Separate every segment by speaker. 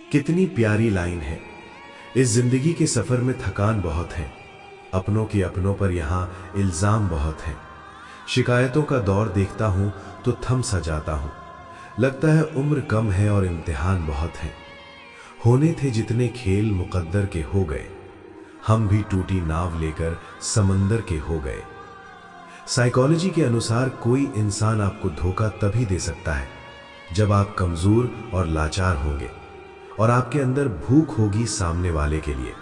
Speaker 1: कितनी प्यारी लाइन है। इस जिंदगी के सफर में थकान बहुत है, अपनों के अपनों पर यहाँ इल्जाम बहुत है। शिकायतों का दौर देखता हूँ तो थम सा जाता हूँ। लगता है उम्र कम है और इम्तिहान बहुत है। होने थे जितने खेल मुकद्दर के हो गए, हम भी टूटी नाव लेकर समंदर के हो गए। साइकोलॉजी के अनुसार कोई इंसान आपको धोखा तभी दे सकता है जब आप कमजोर और लाचार होंगे और आपके अंदर भूख होगी सामने वाले के लिए।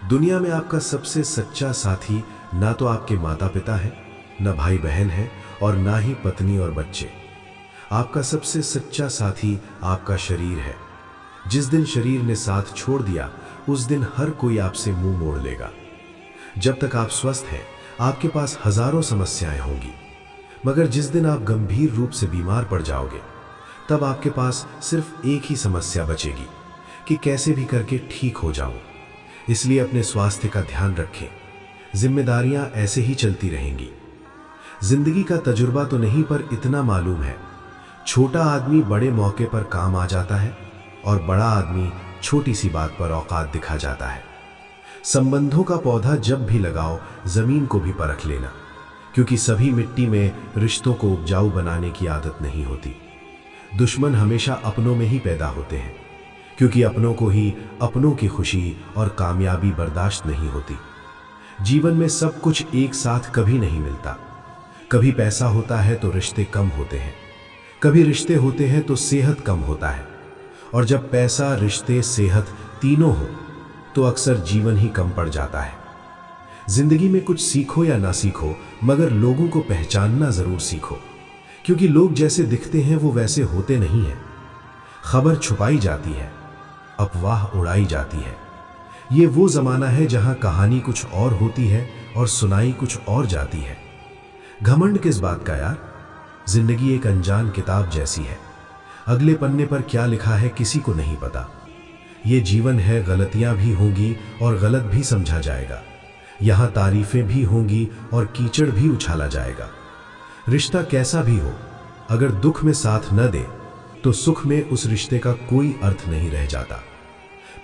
Speaker 1: दुनिया में आपका सबसे सच्चा साथी ना तो आपके माता पिता है, ना भाई बहन है और ना ही पत्नी और बच्चे। आपका सबसे सच्चा साथी आपका शरीर है। जिस दिन शरीर ने साथ छोड़ दिया उस दिन हर कोई आपसे मुंह मोड़ लेगा। जब तक आप स्वस्थ हैं आपके पास हजारों समस्याएं होंगी, मगर जिस दिन आप गंभीर रूप से बीमार पड़ जाओगे तब आपके पास सिर्फ एक ही समस्या बचेगी कि कैसे भी करके ठीक हो जाऊं। इसलिए अपने स्वास्थ्य का ध्यान रखें। जिम्मेदारियां ऐसे ही चलती रहेंगी। जिंदगी का तजुर्बा तो नहीं पर इतना मालूम है, छोटा आदमी बड़े मौके पर काम आ जाता है और बड़ा आदमी छोटी सी बात पर औकात दिखा जाता है। संबंधों का पौधा जब भी लगाओ जमीन को भी परख लेना, क्योंकि सभी मिट्टी में रिश्तों को उपजाऊ बनाने की आदत नहीं होती। दुश्मन हमेशा अपनों में ही पैदा होते हैं, क्योंकि अपनों को ही अपनों की खुशी और कामयाबी बर्दाश्त नहीं होती। जीवन में सब कुछ एक साथ कभी नहीं मिलता। कभी पैसा होता है तो रिश्ते कम होते हैं, कभी रिश्ते होते हैं तो सेहत कम होता है, और जब पैसा, रिश्ते, सेहत तीनों हो तो अक्सर जीवन ही कम पड़ जाता है। जिंदगी में कुछ सीखो या ना सीखो, मगर लोगों को पहचानना जरूर सीखो, क्योंकि लोग जैसे दिखते हैं वो वैसे होते नहीं हैं। खबर छुपाई जाती है, अफवाह उड़ाई जाती है। ये वो जमाना है जहां कहानी कुछ और होती है और सुनाई कुछ और जाती है। घमंड किस बात का यार? जिंदगी एक अनजान किताब जैसी है। अगले पन्ने पर क्या लिखा है किसी को नहीं पता। ये जीवन है, गलतियां भी होंगी और गलत भी समझा जाएगा। यहां तारीफें भी होंगी और कीचड़ भी उछाला जाएगा। रिश्ता कैसा भी हो, अगर दुख में साथ न दे तो सुख में उस रिश्ते का कोई अर्थ नहीं रह जाता।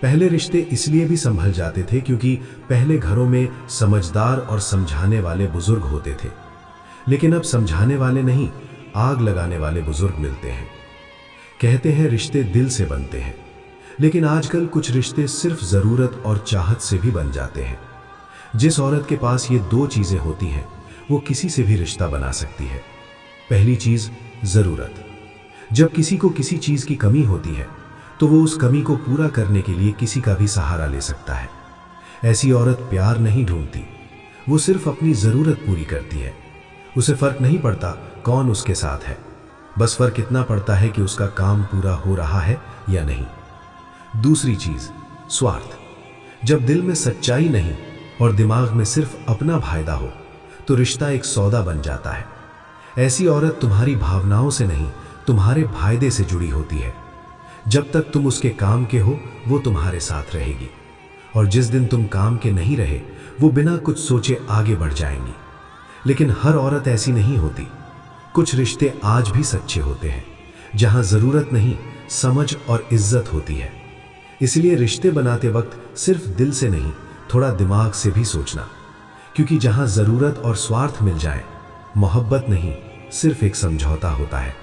Speaker 1: पहले रिश्ते इसलिए भी संभल जाते थे क्योंकि पहले घरों में समझदार और समझाने वाले बुजुर्ग होते थे, लेकिन अब समझाने वाले नहीं, आग लगाने वाले बुजुर्ग मिलते हैं। कहते हैं रिश्ते दिल से बनते हैं, लेकिन आजकल कुछ रिश्ते सिर्फ जरूरत और चाहत से भी बन जाते हैं। जिस औरत के पास ये दो चीजें होती हैं वो किसी से भी रिश्ता बना सकती है। पहली चीज जरूरत। जब किसी को किसी चीज की कमी होती है तो वो उस कमी को पूरा करने के लिए किसी का भी सहारा ले सकता है। ऐसी औरत प्यार नहीं ढूंढती, वो सिर्फ अपनी जरूरत पूरी करती है। उसे फर्क नहीं पड़ता कौन उसके साथ है, बस फर्क इतना पड़ता है कि उसका काम पूरा हो रहा है या नहीं। दूसरी चीज स्वार्थ। जब दिल में सच्चाई नहीं और दिमाग में सिर्फ अपना फायदा हो तो रिश्ता एक सौदा बन जाता है। ऐसी औरत तुम्हारी भावनाओं से नहीं, तुम्हारे फायदे से जुड़ी होती है। जब तक तुम उसके काम के हो वो तुम्हारे साथ रहेगी, और जिस दिन तुम काम के नहीं रहे वो बिना कुछ सोचे आगे बढ़ जाएंगी। लेकिन हर औरत ऐसी नहीं होती। कुछ रिश्ते आज भी सच्चे होते हैं जहां जरूरत नहीं, समझ और इज्जत होती है। इसलिए रिश्ते बनाते वक्त सिर्फ दिल से नहीं, थोड़ा दिमाग से भी सोचना, क्योंकि जहां जरूरत और स्वार्थ मिल जाए, मोहब्बत नहीं सिर्फ एक समझौता होता है।